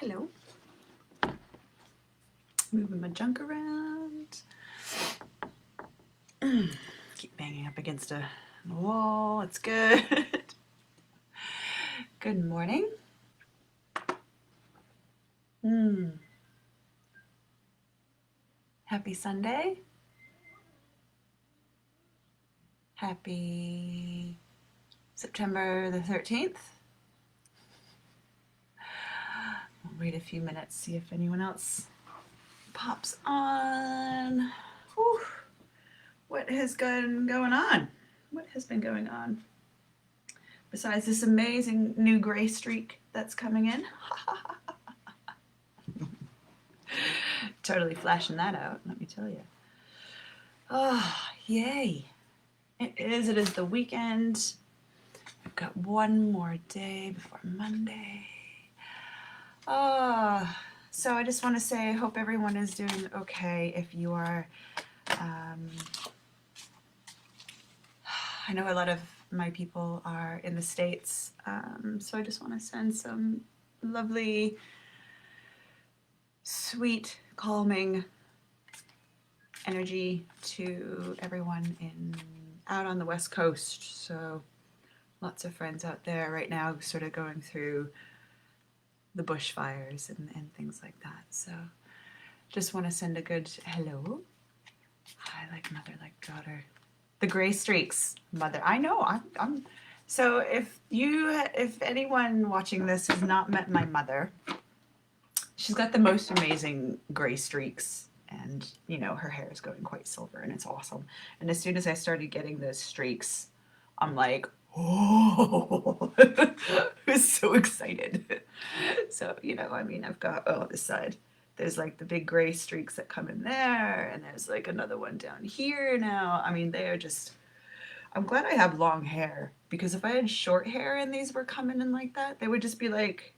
Hello. Moving my junk around. Keep banging up against a wall. It's good. Good morning. Happy Sunday. Happy September the 13th. I'll wait a few minutes, see if anyone else pops on. Whew. What has been going on? What has been going on? Besides this amazing new gray streak that's coming in. Totally flashing that out, let me tell you. Oh, yay. It is the weekend. I've got one more day before Monday. So I just want to say I hope everyone is doing okay. If you are, I know a lot of my people are in the States, so I just want to send some lovely, sweet, calming energy to everyone out on the West Coast. So lots of friends out there right now sort of going through the bushfires and things like that. So just want to send a good hello. I like mother, like daughter. The gray streaks, mother. I know. I'm. So if anyone watching this has not met my mother, she's got the most amazing gray streaks, and you know her hair is going quite silver, and it's awesome. And as soon as I started getting those streaks, I'm like, oh, I was so excited. So you know, I mean, I've got this side. There's like the big gray streaks that come in there, and there's like another one down here now. I mean, they are just. I'm glad I have long hair, because if I had short hair and these were coming in like that, they would just be like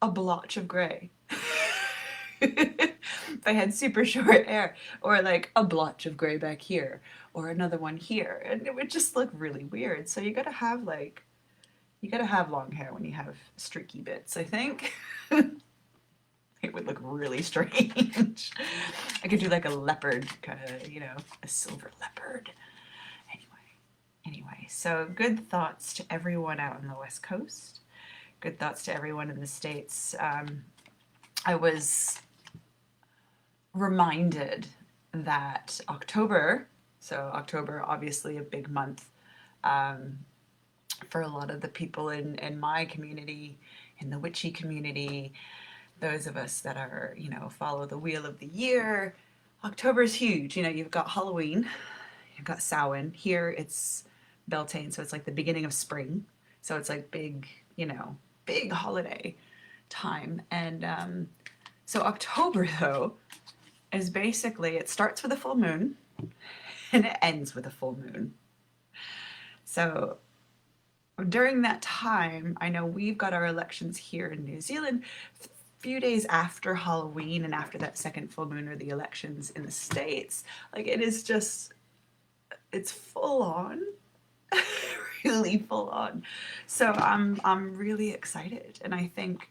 a blotch of gray. If I had super short hair, or like a blotch of gray back here, or another one here, and it would just look really weird. So you gotta have long hair when you have streaky bits, I think. It would look really strange. I could do like a leopard, kind of, you know, a silver leopard. Anyway, so good thoughts to everyone out on the West Coast. Good thoughts to everyone in the States. I was reminded that October, obviously a big month for a lot of the people in my community, in the witchy community, those of us that are, you know, follow the wheel of the year. October is huge. You know, you've got Halloween, you've got Samhain. Here it's Beltane, so it's like the beginning of spring. So it's like big, you know, big holiday time. And so October, though, is basically, it starts with a full moon and it ends with a full moon. So during that time, I know we've got our elections here in New Zealand. A few days after Halloween and after that second full moon are the elections in the States. Like, it is just, it's full on. Really full on. So I'm really excited, and I think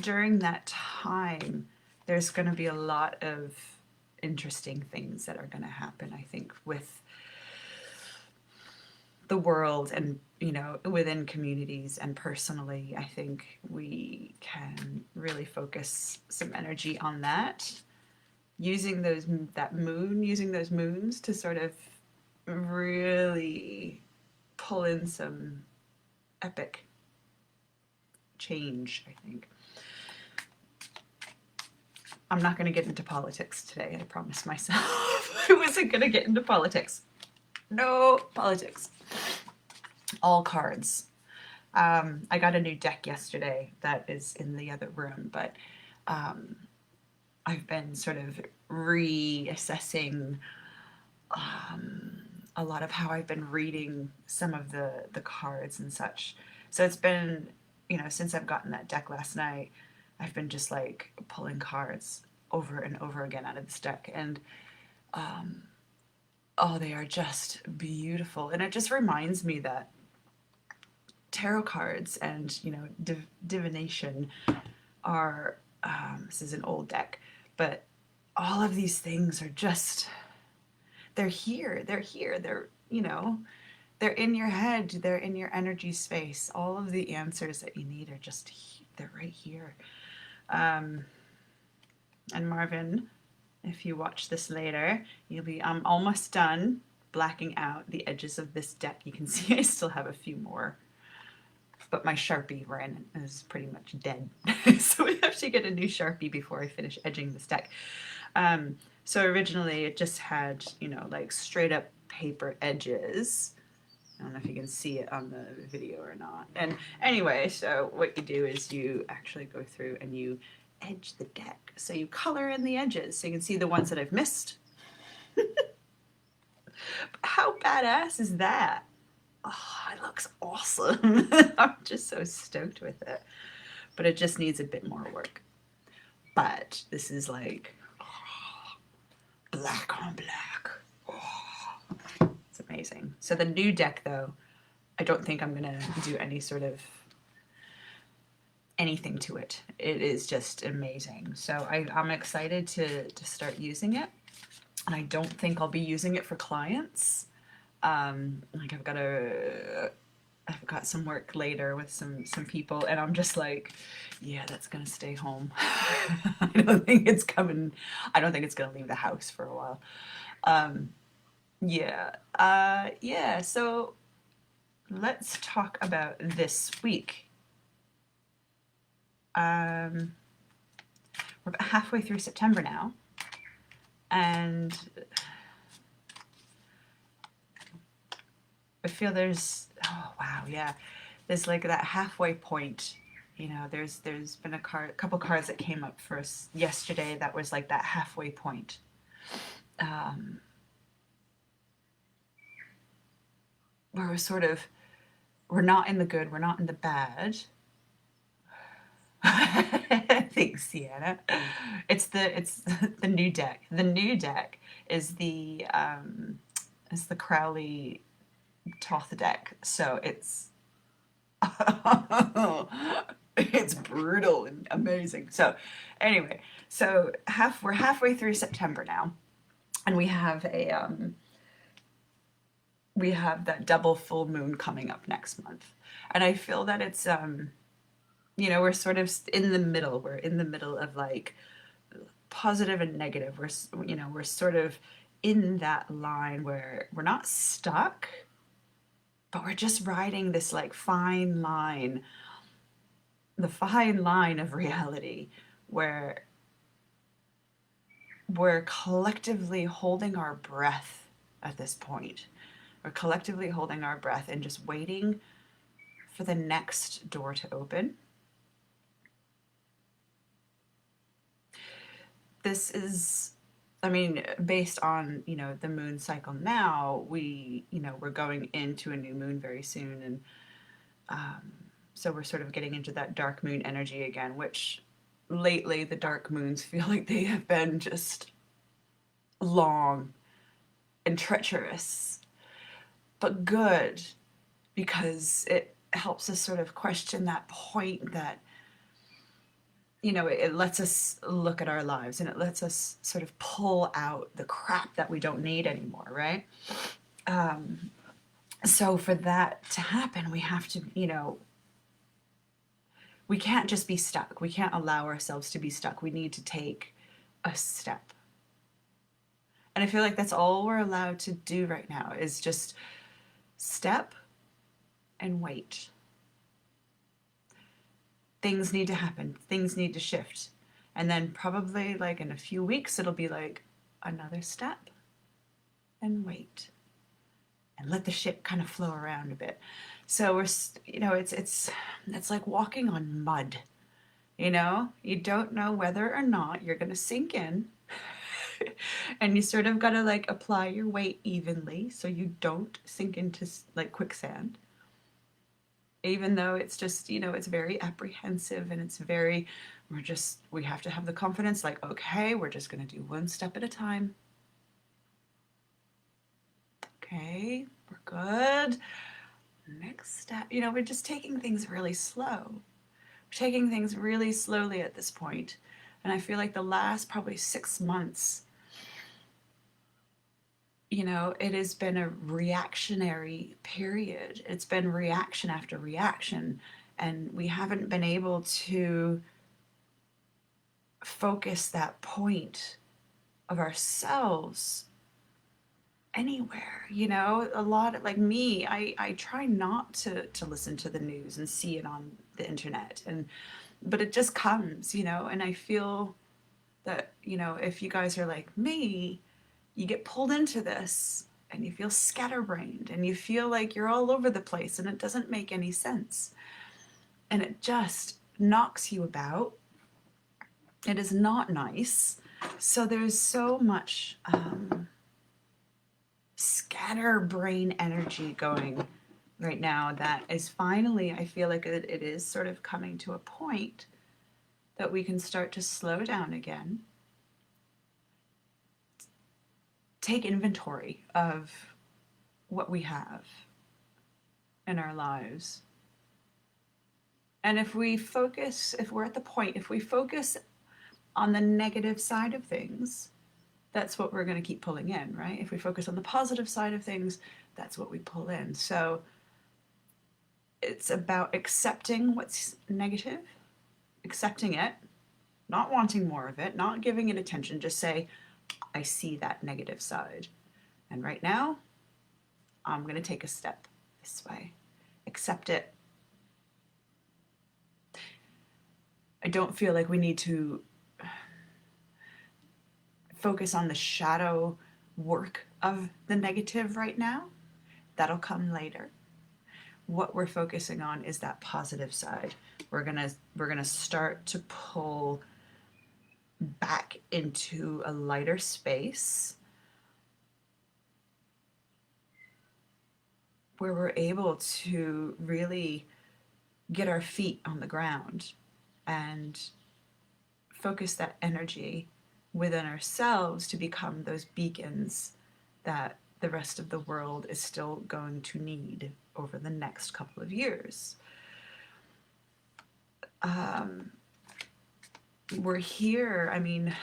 during that time there's going to be a lot of interesting things that are going to happen, I think, with the world and, you know, within communities and personally. I think we can really focus some energy on that, using those moons to sort of really pull in some epic change, I think. I'm not going to get into politics today, I promised myself. I wasn't going to get into politics. No politics. All cards. I got a new deck yesterday that is in the other room, but I've been sort of reassessing a lot of how I've been reading some of the cards and such. So it's been, you know, since I've gotten that deck last night, I've been just like pulling cards over and over again out of this deck, and oh, they are just beautiful. And it just reminds me that tarot cards and, you know, divination are, this is an old deck, but all of these things are just, they're here, they're, you know, they're in your head, they're in your energy space. All of the answers that you need are just, they're right here. And Marvin, if you watch this later, you'll be, I'm almost done blacking out the edges of this deck. You can see I still have a few more, but my Sharpie ran is pretty much dead. So we have to get a new Sharpie before I finish edging this deck. So originally it just had, you know, like straight up paper edges. I don't know if you can see it on the video or not. And anyway, so what you do is you actually go through and you edge the deck. So you color in the edges so you can see the ones that I've missed. How badass is that? Oh, it looks awesome. I'm just so stoked with it. But it just needs a bit more work. But this is like, oh, black on black. Oh, it's amazing. So the new deck, though, I don't think I'm going to do any sort of anything to it. It is just amazing. So I'm excited to start using it. And I don't think I'll be using it for clients. Like I've got some work later with some people, and I'm just like, yeah, that's gonna stay home. I don't think it's coming. I don't think it's gonna leave the house for a while. Yeah. So let's talk about this week. We're about halfway through September now, and I feel there's, oh wow, yeah, there's like that halfway point. You know, there's been a couple cards that came up for us yesterday that was like that halfway point. Where we're not in the good, we're not in the bad. Thanks, Sienna. It's the new deck. The new deck is the Crowley Toth deck. So it's it's brutal and amazing. So anyway, so we're halfway through September now, and we have that double full moon coming up next month, and I feel that it's you know, we're sort of in the middle. We're in the middle of like positive and negative. We're sort of in that line where we're not stuck, but we're just riding this like fine line, the fine line of reality, where we're collectively holding our breath at this point. We're collectively holding our breath and just waiting for the next door to open. This is, I mean, based on, you know, the moon cycle now, we're going into a new moon very soon. And so we're sort of getting into that dark moon energy again, which lately the dark moons feel like they have been just long and treacherous, but good, because it helps us sort of question that point that, you know, it lets us look at our lives, and it lets us sort of pull out the crap that we don't need anymore, right? So for that to happen, we have to, you know, we can't just be stuck. We can't allow ourselves to be stuck. We need to take a step. And I feel like that's all we're allowed to do right now, is just step and wait. Things need to happen. Things need to shift. And then probably like in a few weeks, it'll be like another step and wait and let the ship kind of flow around a bit. So we're, you know, it's like walking on mud. You know, you don't know whether or not you're going to sink in. And you sort of got to like apply your weight evenly so you don't sink into like quicksand. Even though it's just, you know, it's very apprehensive, and it's very, we have to have the confidence, like, okay, we're just going to do one step at a time. Okay, we're good. next step, we're just taking things really slow. We're taking things really slowly at this point. And I feel like the last probably 6 months, it has been a reactionary period. It's been reaction after reaction. And we haven't been able to focus that point of ourselves anywhere. A lot of, like me, I try not to listen to the news and see it on the internet, but it just comes, and I feel that, if you guys are like me, you get pulled into this and you feel scatterbrained and you feel like you're all over the place and it doesn't make any sense and it just knocks you about. It is not nice. So there's so much scatterbrain energy going right now that is finally, I feel like it is sort of coming to a point that we can start to slow down again, take inventory of what we have in our lives. And if we're at the point, if we focus on the negative side of things, that's what we're going to keep pulling in, right? If we focus on the positive side of things, that's what we pull in. So it's about accepting what's negative, accepting it, not wanting more of it, not giving it attention, just say, I see that negative side. And right now, I'm going to take a step this way. Accept it. I don't feel like we need to focus on the shadow work of the negative right now. That'll come later. What we're focusing on is that positive side. We're gonna start to pull back into a lighter space where we're able to really get our feet on the ground and focus that energy within ourselves to become those beacons that the rest of the world is still going to need over the next couple of years. We're here, I mean,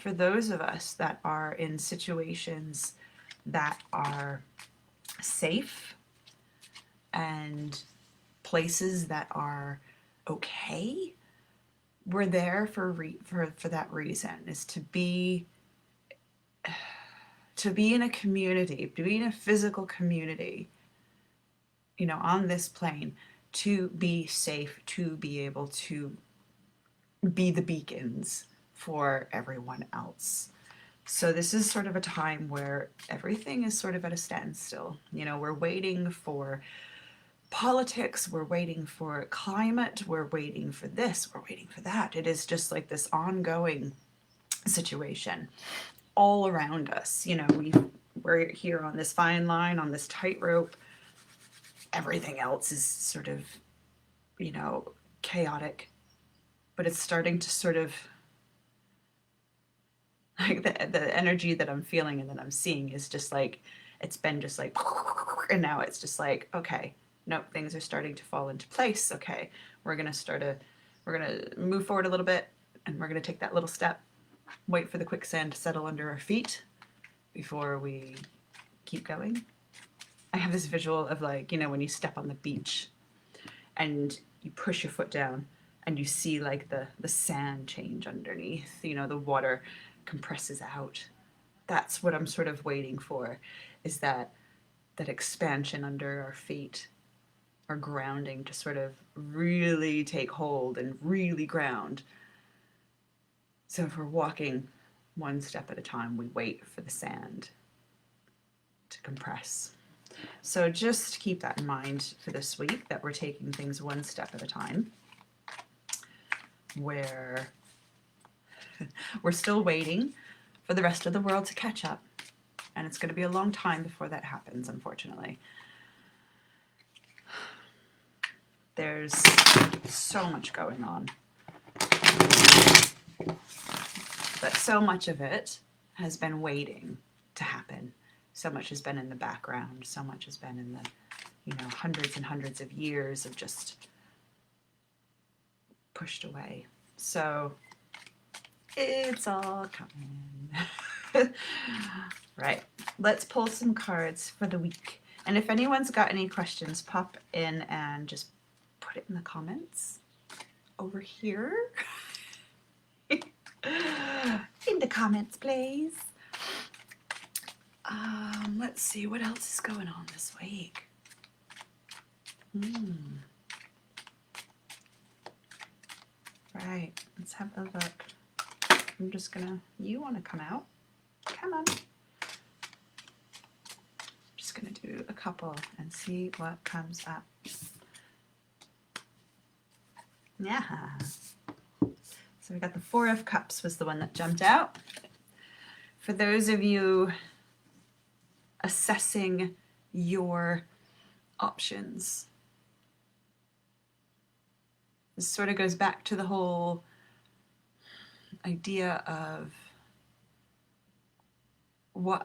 for those of us that are in situations that are safe and places that are okay, we're there for that reason, is to be in a community, to be in a physical community, on this plane, to be safe, to be able to be the beacons for everyone else. So this is sort of a time where everything is sort of at a standstill. We're waiting for politics, we're waiting for climate, we're waiting for this, we're waiting for that. It is just like this ongoing situation all around us. We're here on this fine line, on this tightrope. Everything else is sort of, chaotic, but it's starting to sort of, like, the energy that I'm feeling and that I'm seeing is just like, it's been just like, and now it's just like, okay, nope, things are starting to fall into place. Okay, we're gonna move forward a little bit, and we're gonna take that little step, wait for the quicksand to settle under our feet before we keep going. I have this visual of, like, when you step on the beach and you push your foot down and you see like the sand change underneath, the water compresses out. That's what I'm sort of waiting for, is that expansion under our feet, our grounding, to sort of really take hold and really ground. So if we're walking one step at a time, we wait for the sand to compress. So just keep that in mind for this week, that we're taking things one step at a time, where we're still waiting for the rest of the world to catch up. And it's going to be a long time before that happens, unfortunately. There's so much going on. But so much of it has been waiting to happen. So much has been in the background. So much has been you know, hundreds and hundreds of years of just pushed away. So it's all coming. Right, let's pull some cards for the week. And if anyone's got any questions, pop in and just put it in the comments over here. In the comments, please. Let's see what else is going on this week. Right, let's have a look. I'm just gonna, you wanna come out? Come on. Just gonna do a couple and see what comes up. Yeah. So we got the Four of Cups was the one that jumped out. For those of you assessing your options, this sort of goes back to the whole idea of what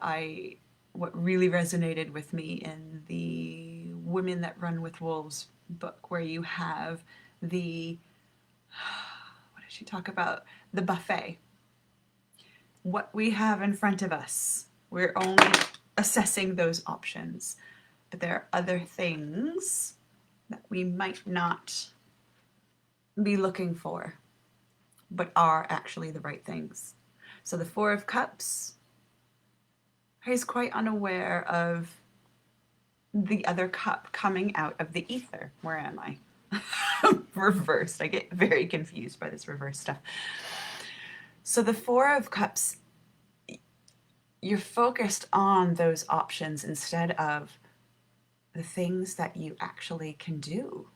really resonated with me in the Women That Run with Wolves book, where you have the, what does she talk about? The buffet. What we have in front of us, we're only assessing those options, but there are other things that we might not be looking for, but are actually the right things. So the Four of Cups is quite unaware of the other cup coming out of the ether. Where am I? Reversed. I get very confused by this reverse stuff. So the Four of Cups, you're focused on those options instead of the things that you actually can do.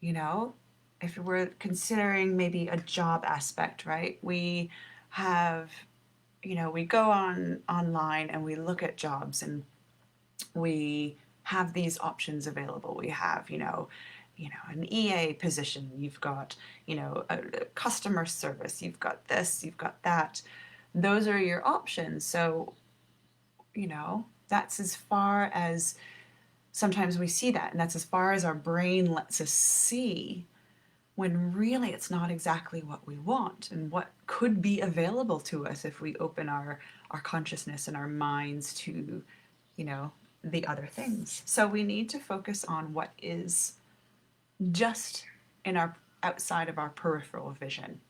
You know, if we're considering maybe a job aspect, right? We have, you know, we go online and we look at jobs and we have these options available. We have, you know, an EA position, you've got, you know, a customer service, you've got this, you've got that. Those are your options. So, you know, that's as far as sometimes we see that, and that's as far as our brain lets us see, when really it's not exactly what we want and what could be available to us if we open our consciousness and our minds to, you know, the other things. So we need to focus on what is just in our outside of our peripheral vision.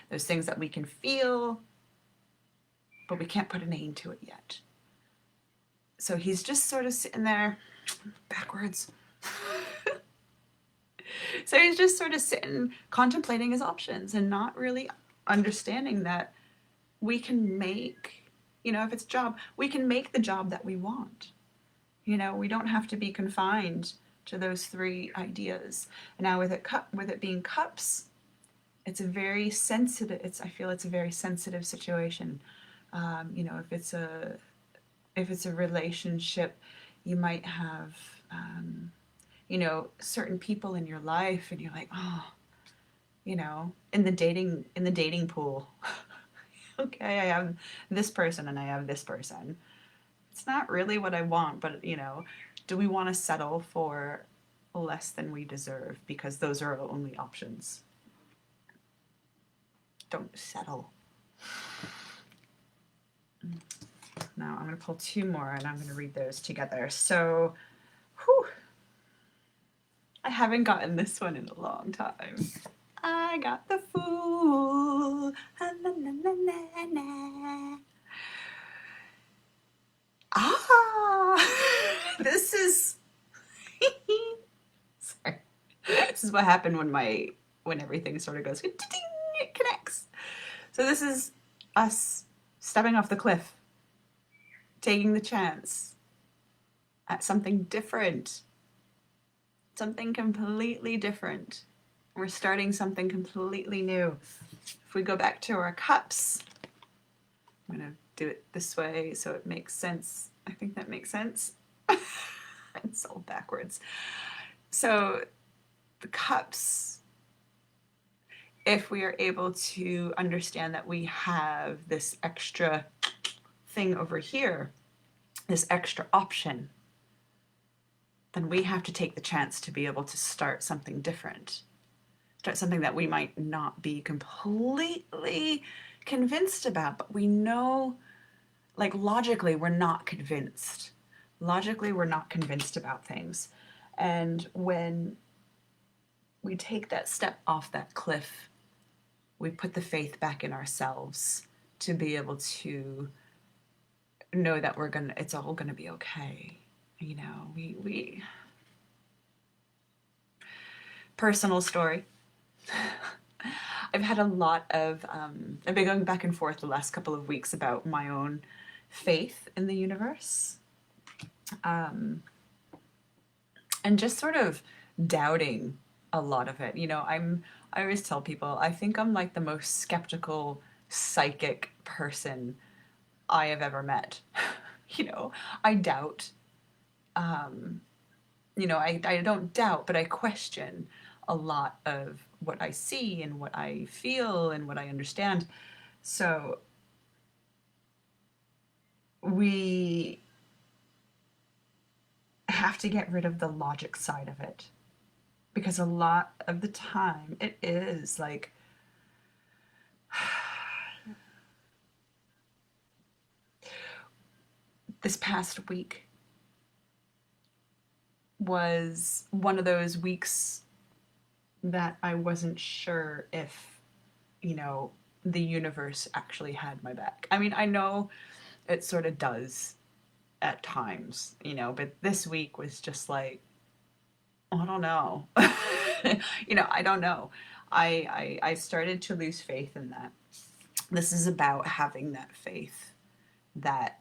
Those things that we can feel, but we can't put a name to it yet. So he's just sort of sitting there backwards. So he's just sort of sitting, contemplating his options and not really understanding that we can make, you know, if it's a job, we can make the job that we want. You know, we don't have to be confined to those three ideas. And now with it being cups, it's a very sensitive, I feel it's a very sensitive situation. You know, if it's a relationship, you might have, you know, certain people in your life and you're like, oh, you know, in the dating pool. Okay, I have this person and I have this person. It's not really what I want, but, you know, do we want to settle for less than we deserve because those are our only options? Don't settle. Now I'm going to pull two more and I'm going to read those together. So, whew, I haven't gotten this one in a long time. I got the Fool. Na, na, na, na, na. This is sorry. This is what happened when everything sort of goes, it connects. So this is us stepping off the cliff, taking the chance at something different, something completely different. We're starting something completely new. If we go back to our cups, I'm going to do it this way so it makes sense. I think that makes sense. It's all backwards. So the cups, if we are able to understand that we have this extra thing over here, this extra option, then we have to take the chance to be able to start something different. Start something that we might not be completely convinced about, but we know, like logically, we're not convinced. Logically, we're not convinced about things. And when we take that step off that cliff, we put the faith back in ourselves to be able to know that it's all gonna be okay. You know, we personal story. I've had a lot of, I've been going back and forth the last couple of weeks about my own faith in the universe. And just sort of doubting a lot of it. You know, I always tell people, I think I'm like the most skeptical psychic person I have ever met. You know, I doubt. You know, I don't doubt, but I question a lot of what I see and what I feel and what I understand. So we have to get rid of the logic side of it, because a lot of the time it is like this past week was one of those weeks that I wasn't sure if, you know, the universe actually had my back. I mean, I know it sort of does at times, you know, but this week was just like, I don't know. You know, I don't know. I started to lose faith in that. This is about having that faith that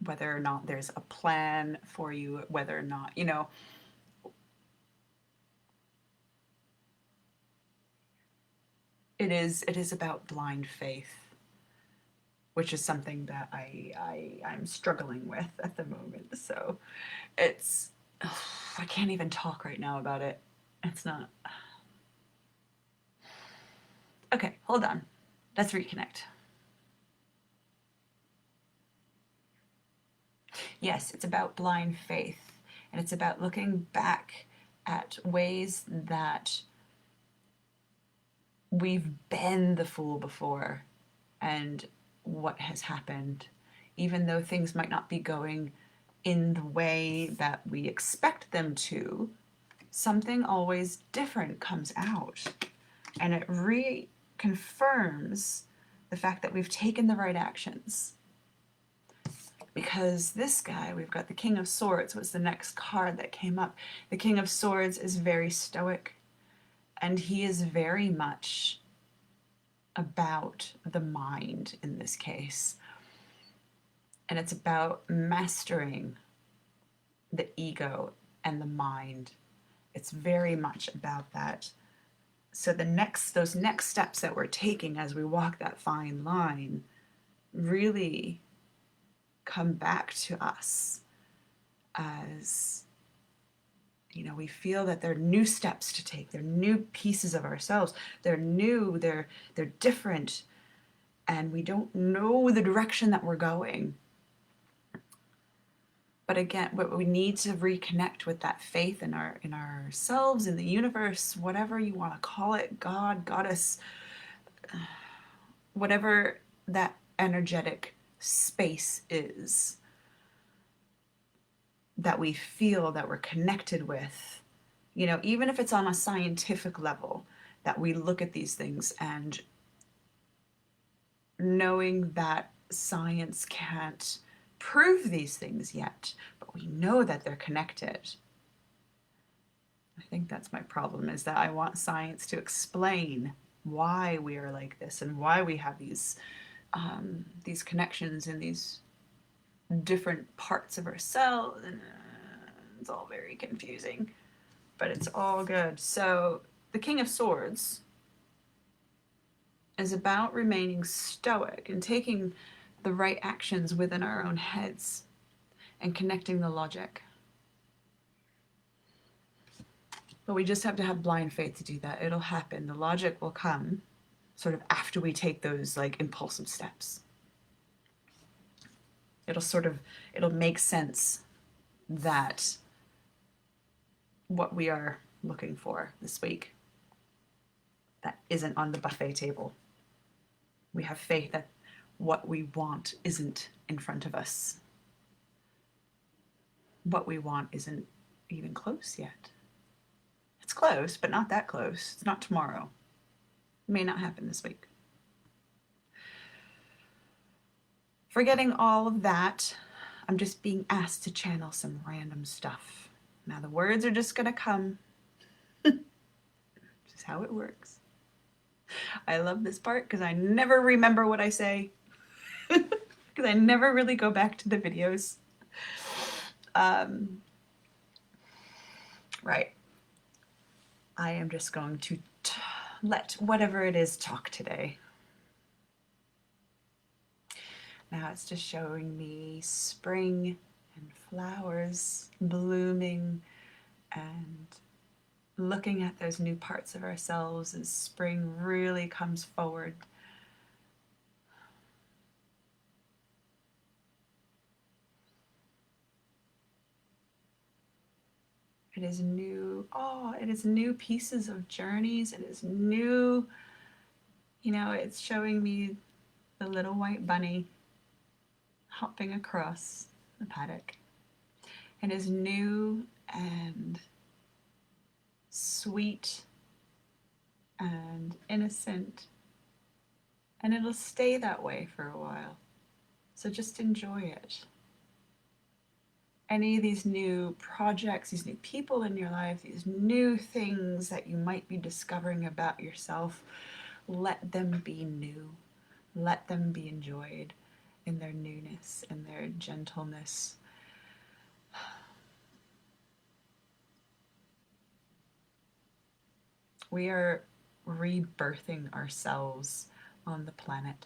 whether or not there's a plan for you, whether or not, you know, it is about blind faith, which is something that I'm struggling with at the moment. So it's, I can't even talk right now about it. It's not. Okay, hold on. Let's reconnect. Yes, it's about blind faith, and it's about looking back at ways that we've been the fool before and what has happened, even though things might not be going in the way that we expect them to, something always different comes out. And it reconfirms the fact that we've taken the right actions. Because this guy, we've got the King of Swords, was the next card that came up. The King of Swords is very stoic, and he is very much about the mind in this case. And it's about mastering the ego and the mind. It's very much about that. So those next steps that we're taking as we walk that fine line really come back to us as, you know, we feel that they're new steps to take. They're new pieces of ourselves. They're new, they're different, and we don't know the direction that we're going. But again, we need to reconnect with that faith in ourselves, in the universe, whatever you want to call it, God, goddess, whatever that energetic space is that we feel that we're connected with. You know, even if it's on a scientific level, that we look at these things and knowing that science can't prove these things yet, but we know that they're connected. I think that's my problem, is that I want science to explain why we are like this and why we have these connections in these different parts of ourselves. And it's all very confusing, but it's all good. So the King of Swords is about remaining stoic and taking the right actions within our own heads and connecting the logic. But we just have to have blind faith to do that. It'll happen. The logic will come sort of after we take those like impulsive steps. It'll make sense that what we are looking for this week, that isn't on the buffet table. We have faith that what we want isn't in front of us. What we want isn't even close yet. It's close, but not that close. It's not tomorrow. It may not happen this week. Forgetting all of that, I'm just being asked to channel some random stuff. Now the words are just gonna come. Just how it works. I love this part because I never remember what I say. Because I never really go back to the videos. Right. I am just going to let whatever it is talk today. Now it's just showing me spring and flowers blooming and looking at those new parts of ourselves as spring really comes forward. It is new, it is new pieces of journeys. It is new, it's showing me the little white bunny hopping across the paddock. It is new and sweet and innocent, and it'll stay that way for a while. So just enjoy it. Any of these new projects, these new people in your life, these new things that you might be discovering about yourself, let them be new. Let them be enjoyed in their newness and their gentleness. We are rebirthing ourselves on the planet.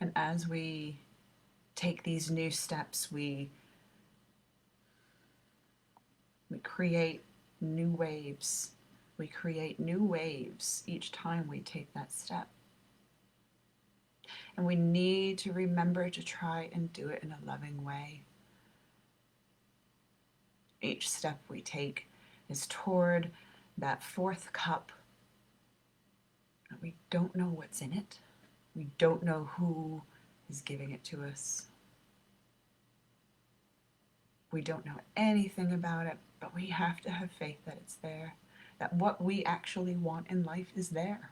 And as we take these new steps, we create new waves. We create new waves each time we take that step. And we need to remember to try and do it in a loving way. Each step we take is toward that fourth cup. We don't know what's in it. We don't know who is giving it to us. We don't know anything about it, but we have to have faith that it's there, that what we actually want in life is there.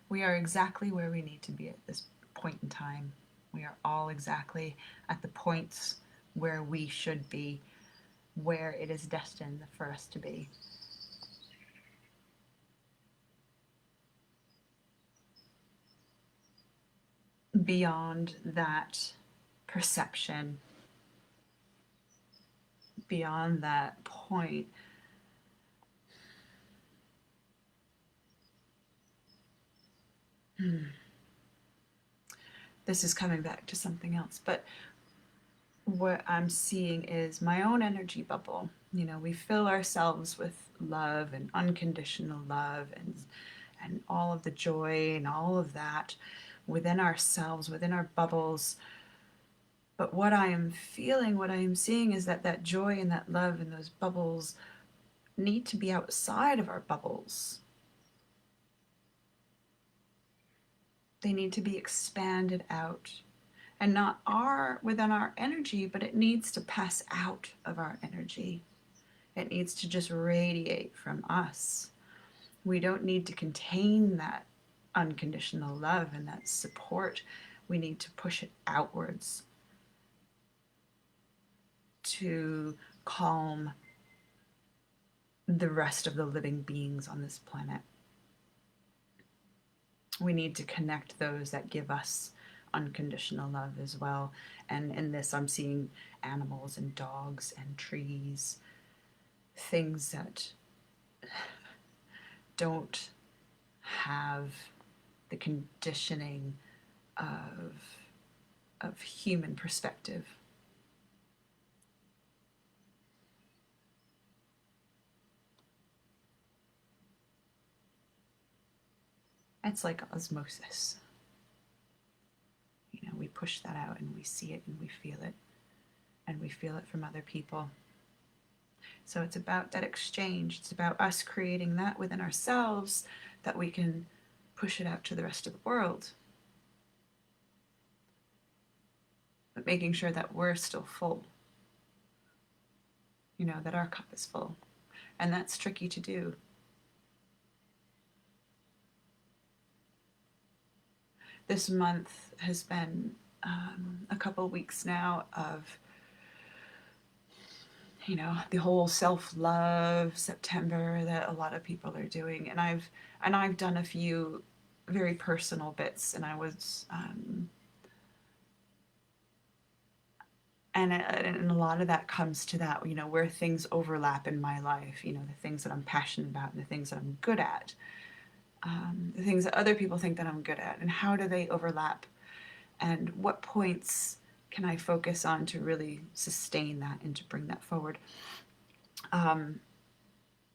We are exactly where we need to be at this point in time. We are all exactly at the points where we should be, where it is destined for us to be. Beyond that perception, beyond that point, this is coming back to something else, but what I'm seeing is my own energy bubble. We fill ourselves with love and unconditional love and all of the joy and all of that within ourselves, within our bubbles. But what I am feeling, what I am seeing is that joy and that love and those bubbles need to be outside of our bubbles. They need to be expanded out. And not within our energy, but it needs to pass out of our energy. It needs to just radiate from us. We don't need to contain that unconditional love and that support. We need to push it outwards to calm the rest of the living beings on this planet. We need to connect those that give us unconditional love as well. And in this, I'm seeing animals and dogs and trees, things that don't have the conditioning of human perspective. It's like osmosis. We push that out and we see it and we feel it, and we feel it from other people. So it's about that exchange. It's about us creating that within ourselves that we can push it out to the rest of the world. But making sure that we're still full, that our cup is full. And that's tricky to do. This month has been a couple weeks now of, the whole self-love September that a lot of people are doing. And I've done a few very personal bits, and I was and a lot of that comes to that, where things overlap in my life, the things that I'm passionate about and the things that I'm good at, the things that other people think that I'm good at, and how do they overlap, and what points can I focus on to really sustain that and to bring that forward. And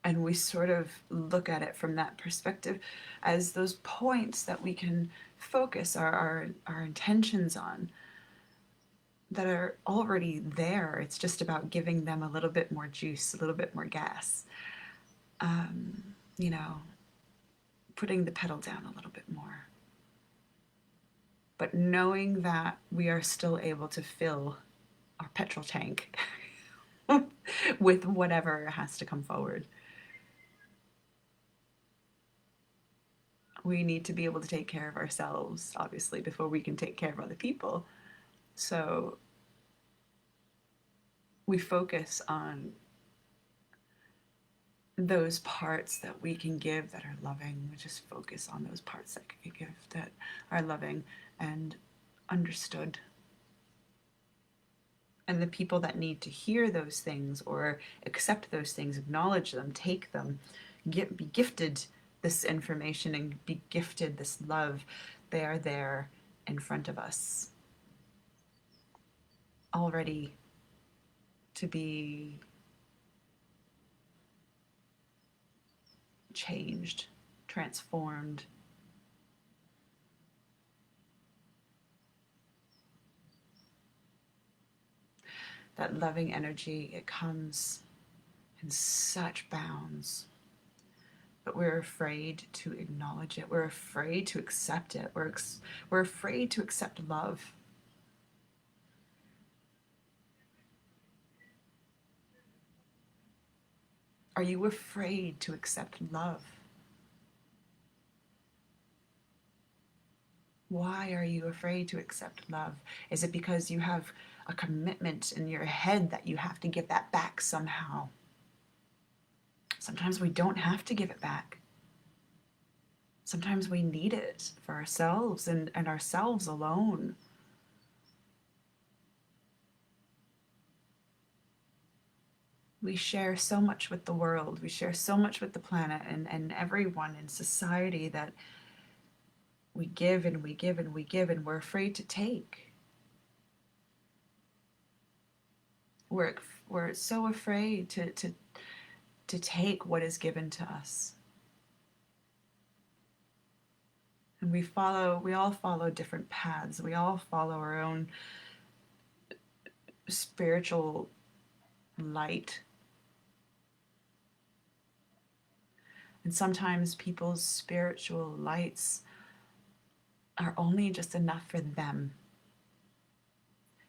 we sort of look at it from that perspective as those points that we can focus our intentions on that are already there. It's just about giving them a little bit more juice, a little bit more gas. Putting the pedal down a little bit more. But knowing that we are still able to fill our petrol tank with whatever has to come forward. We need to be able to take care of ourselves, obviously, before we can take care of other people. So we focus on those parts that we can give that are loving. We just focus on those parts that we give that are loving and understood. And the people that need to hear those things or accept those things, acknowledge them, take them, be gifted this information and be gifted this love, they are there in front of us, all ready to be changed, transformed. That loving energy, it comes in such bounds. But we're afraid to acknowledge it. We're afraid to accept it. We're afraid to accept love. Are you afraid to accept love? Why are you afraid to accept love? Is it because you have a commitment in your head that you have to give that back somehow? Sometimes we don't have to give it back. Sometimes we need it for ourselves and ourselves alone. We share so much with the world. We share so much with the planet and everyone in society that we give and we give and we give, and we're afraid to take. We're so afraid to take what is given to us. And we all follow different paths. We all follow our own spiritual light. And sometimes people's spiritual lights are only just enough for them.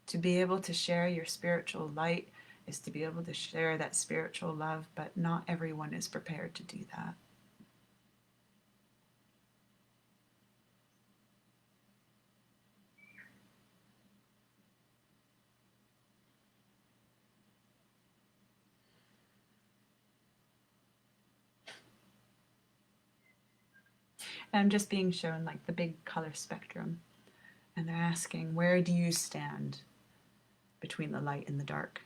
To be able to share your spiritual light is to be able to share that spiritual love, but not everyone is prepared to do that. And I'm just being shown like the big color spectrum, and they're asking, where do you stand between the light and the dark,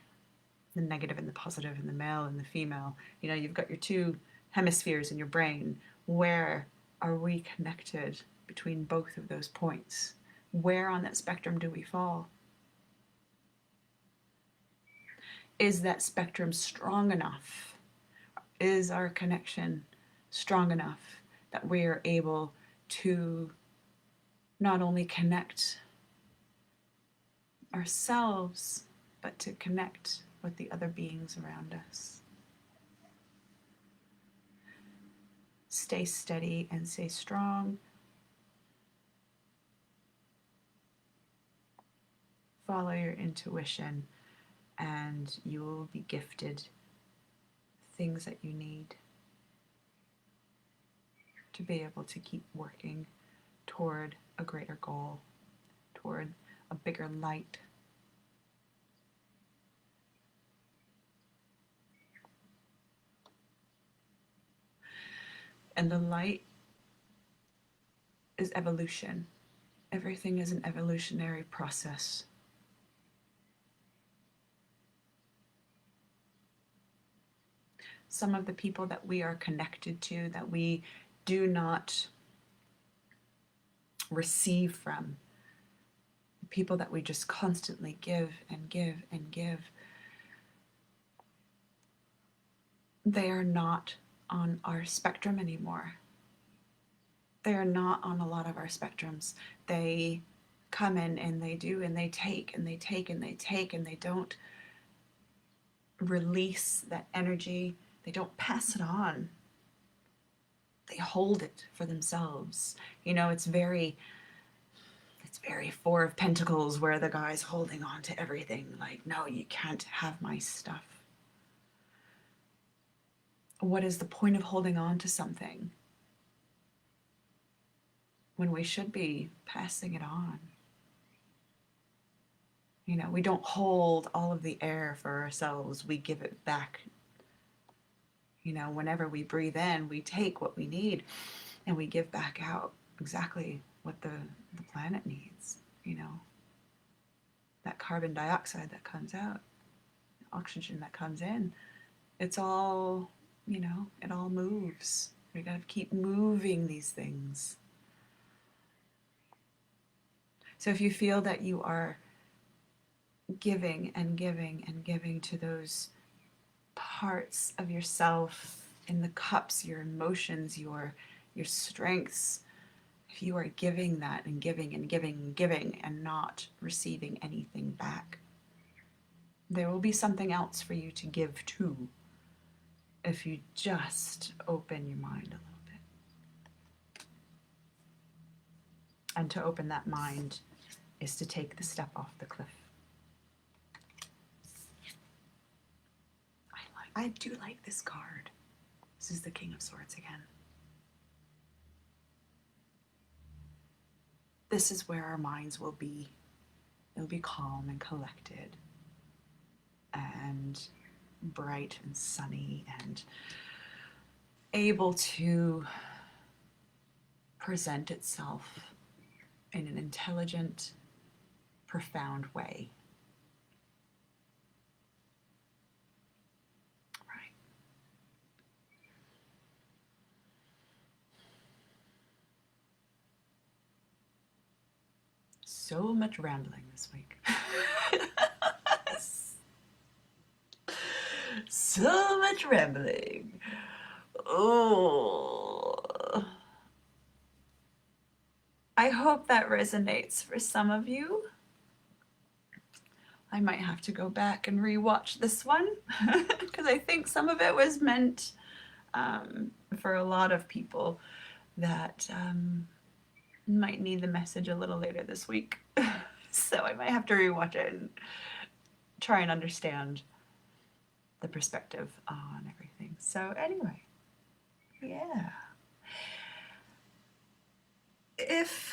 the negative and the positive, and the male and the female? You've got your two hemispheres in your brain. Where are we connected between both of those points? Where on that spectrum do we fall? Is that spectrum strong enough? Is our connection strong enough that we are able to not only connect ourselves, but to connect with the other beings around us. Stay steady and stay strong. Follow your intuition, and you will be gifted things that you need to be able to keep working toward a greater goal, toward a bigger light. And the light is evolution. Everything is an evolutionary process. Some of the people that we are connected to, that we do not receive from, the people that we just constantly give and give and give, they are not on our spectrum anymore. They are not on a lot of our spectrums. They come in and they do and they take and they take and they take, and they don't release that energy. They don't pass it on. They hold it for themselves. You know, it's very Four of Pentacles, where the guy's holding on to everything. Like, no, you can't have my stuff. What is the point of holding on to something when we should be passing it on? You know, we don't hold all of the air for ourselves. We give it back. You know, whenever we breathe in, we take what we need and we give back out exactly what the planet needs. You know, that carbon dioxide that comes out, the oxygen that comes in, it's all, you know, it all moves. We got to keep moving these things. So if you feel that you are giving and giving and giving to those parts of yourself in the cups, your emotions, your strengths, if you are giving that and giving and giving and giving and not receiving anything back, there will be something else for you to give to if you just open your mind a little bit. And to open that mind is to take the step off the cliff. I do like this card. This is the King of Swords again. This is where our minds will be. It'll be calm and collected and bright and sunny and able to present itself in an intelligent, profound way. Right. So much rambling this week. So much rambling. Oh. I hope that resonates for some of you. I might have to go back and rewatch this one because I think some of it was meant for a lot of people that might need the message a little later this week. So I might have to rewatch it and try and understand the perspective on everything. So anyway, yeah. If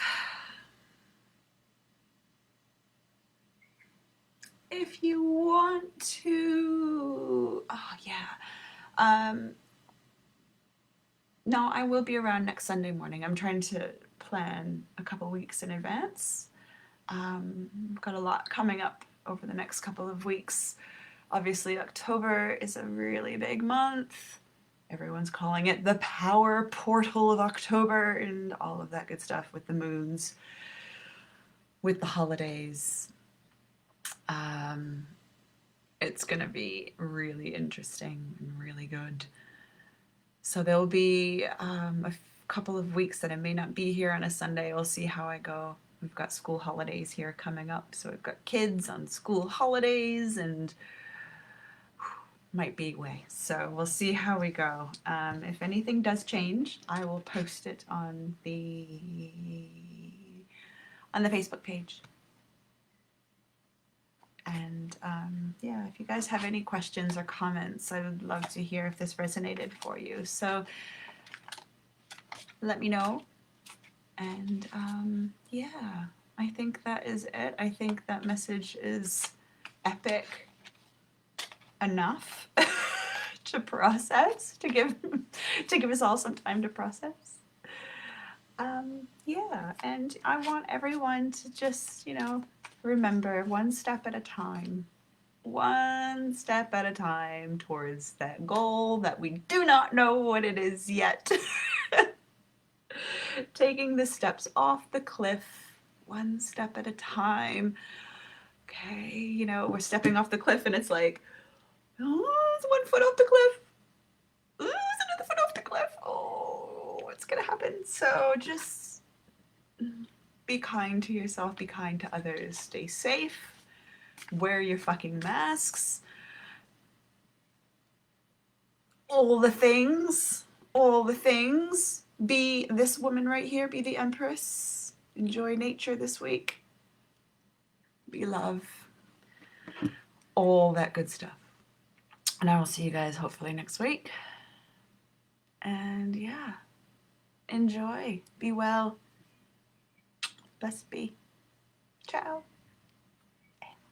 you want to, oh yeah. No, I will be around next Sunday morning. I'm trying to plan a couple weeks in advance. I've got a lot coming up over the next couple of weeks. Obviously, October is a really big month. Everyone's calling it the power portal of October and all of that good stuff with the moons, with the holidays. It's going to be really interesting and really good. So there'll be couple of weeks that I may not be here on a Sunday. We'll see how I go. We've got school holidays here coming up, so we've got kids on school holidays and might be away. So we'll see how we go. If anything does change, I will post it on the Facebook page. And yeah, if you guys have any questions or comments, I would love to hear if this resonated for you. So let me know. And yeah, I think that is it. I think that message is epic enough to process, to give us all some time to process. Yeah, and I want everyone to just, remember, one step at a time towards that goal that we do not know what it is yet. Taking the steps off the cliff, one step at a time. Okay, we're stepping off the cliff and it's like, oh, it's 1 foot off the cliff. Oh, it's another foot off the cliff. Oh, what's gonna happen? So just be kind to yourself, be kind to others, stay safe, wear your fucking masks. All the things. Be this woman right here, be the Empress. Enjoy nature this week. Be love. All that good stuff. And I will see you guys hopefully next week. And yeah, enjoy. Be well. Blessed be. Ciao.